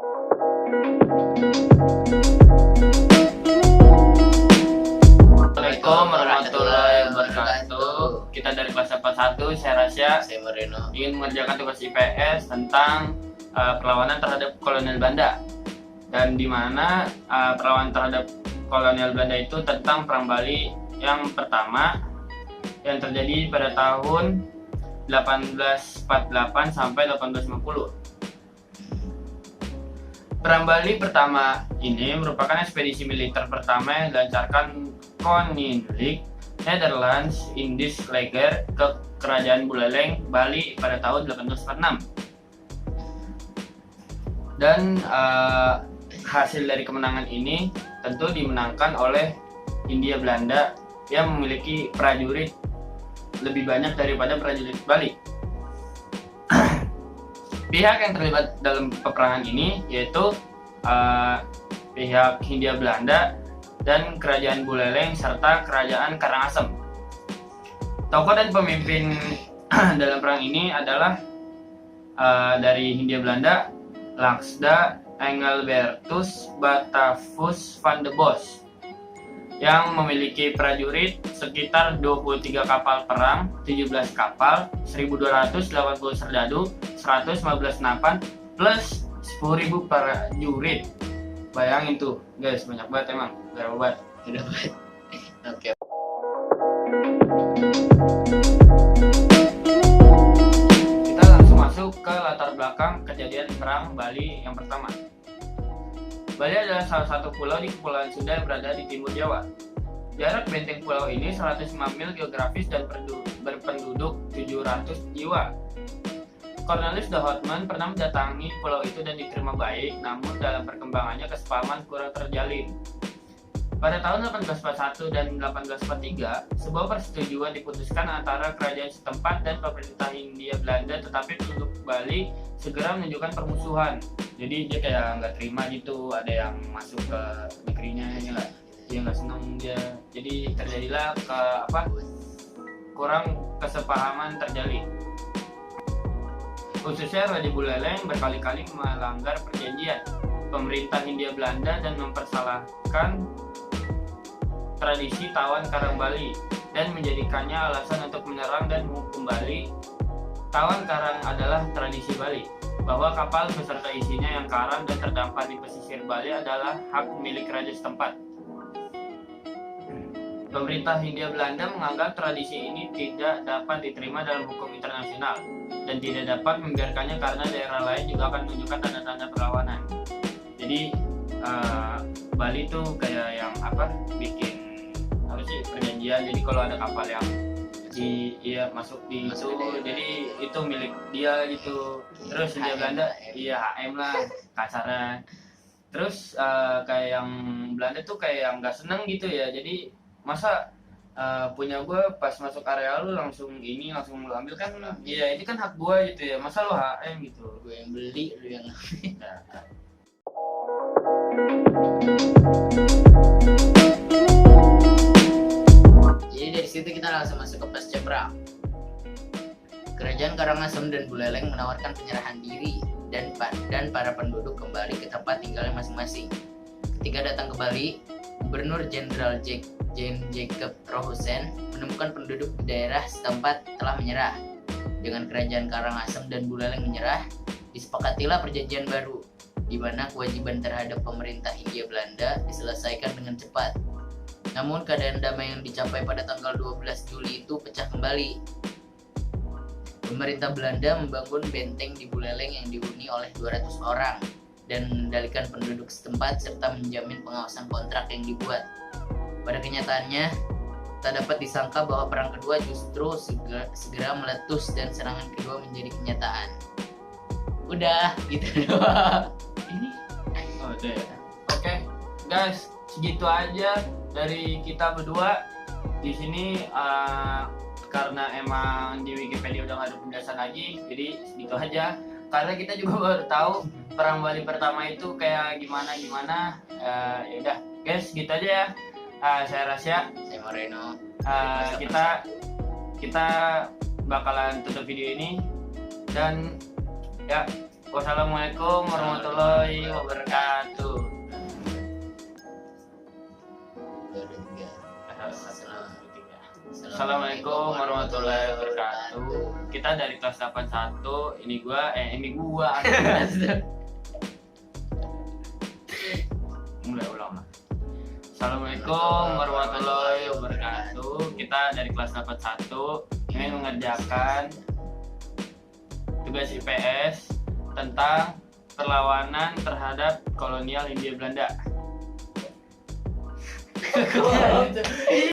Assalamualaikum warahmatullahi wabarakatuh. Kita dari kelas 1, saya Rasya, Saya Moreno. ingin mengerjakan tugas IPS tentang perlawanan terhadap kolonial Belanda. Dan di mana perlawanan terhadap kolonial Belanda itu tentang Perang Bali yang pertama yang terjadi pada tahun 1848 sampai 1850. Perang Bali pertama ini merupakan ekspedisi militer pertama yang dilancarkan Koninklijk Nederlands Indisch Leger ke Kerajaan Buleleng, Bali pada tahun 1846. Dan hasil dari kemenangan ini tentu dimenangkan oleh Hindia Belanda yang memiliki prajurit lebih banyak daripada prajurit Bali. Pihak yang terlibat dalam peperangan ini yaitu pihak Hindia Belanda dan Kerajaan Buleleng serta Kerajaan Karangasem. Tokoh dan pemimpin dalam perang ini adalah dari Hindia Belanda, Laksda Engelbertus Batavus van de Bos, yang memiliki prajurit sekitar 23 kapal perang, 17 kapal, 1.280 serdadu, 115 napan, plus 10.000 prajurit. Bayangin tuh, guys, banyak banget emang. Berapa banget? Udah buat. Oke. Kita langsung masuk ke latar belakang kejadian perang Bali yang pertama. Bali adalah salah satu pulau di Kepulauan Sunda yang berada di timur Jawa. Jarak benteng pulau ini 105 mil geografis dan berpenduduk 700 jiwa. Cornelis de Houtman pernah mendatangi pulau itu dan diterima baik, namun dalam perkembangannya kesepahaman kurang terjalin. Pada tahun 1841 dan 1843, sebuah persetujuan diputuskan antara kerajaan setempat dan pemerintah Hindia Belanda, tetapi penduduk Bali segera menunjukkan permusuhan. Jadi dia kayak nggak terima gitu, ada yang masuk ke negerinya, dia nggak senang dia. Jadi terjadilah kurang kesepahaman terjalin. Khususnya Raja Buleleng berkali-kali melanggar perjanjian pemerintah Hindia Belanda dan mempersalahkan tradisi tawan karang Bali dan menjadikannya alasan untuk menyerang dan menghukum Bali. Tawan karang adalah tradisi Bali, bahwa kapal beserta isinya yang karam dan terdampar di pesisir Bali adalah hak milik raja setempat. Pemerintah Hindia Belanda menganggap tradisi ini tidak dapat diterima dalam hukum internasional dan tidak dapat membiarkannya karena daerah lain juga akan menunjukkan tanda-tanda perlawanan. Jadi Bali tuh kayak yang bikin perjanjian. Jadi kalau ada kapal yang masuk di itu, jadi itu milik dia gitu. Terus Hindia Belanda HM lah kasarnya. Terus kayak yang Belanda tuh kayak yang nggak seneng gitu ya. Jadi masa punya gue pas masuk area lu langsung lu ambil kan? Iya, ini kan hak gue gitu ya. Masa lu HM gitu? Gue yang beli, lu yang Jadi dari situ kita langsung masuk ke pasca perang. Kerajaan Karangasem dan Buleleng menawarkan penyerahan diri dan para penduduk kembali ke tempat tinggalnya masing-masing. Ketika datang ke Bali, Gubernur Jenderal Jacob Rohusen menemukan penduduk di daerah setempat telah menyerah. Dengan kerajaan Karangasem dan Buleleng menyerah, disepakatilah perjanjian baru, di mana kewajiban terhadap pemerintah Hindia Belanda diselesaikan dengan cepat. Namun keadaan damai yang dicapai pada tanggal 12 Juli itu pecah kembali. Pemerintah Belanda membangun benteng di Buleleng yang dihuni oleh 200 orang dan mengendalikan penduduk setempat serta menjamin pengawasan kontrak yang dibuat. Pada kenyataannya, tak dapat disangka bahwa perang kedua justru segera meletus dan serangan kedua menjadi kenyataan. Udah, gitu doang. Oke, guys, segitu aja dari kita berdua di sini. Karena emang di Wikipedia udah nggak ada penjelasan lagi, jadi segitu aja. Karena kita juga baru tahu perang Bali pertama itu kayak gimana. Ya udah, guys, gitu aja ya. Saya Rasya, Saya Moreno. Kita bakalan tutup video ini dan ya, wassalamualaikum warahmatullahi wabarakatuh. Assalamualaikum warahmatullahi wabarakatuh. Kita dari kelas 81. Ini gua. Mulai ulang lah. Assalamualaikum warahmatullahi wabarakatuh. Kita dari kelas 81 ingin mengerjakan tugas IPS tentang perlawanan terhadap kolonial Hindia Belanda.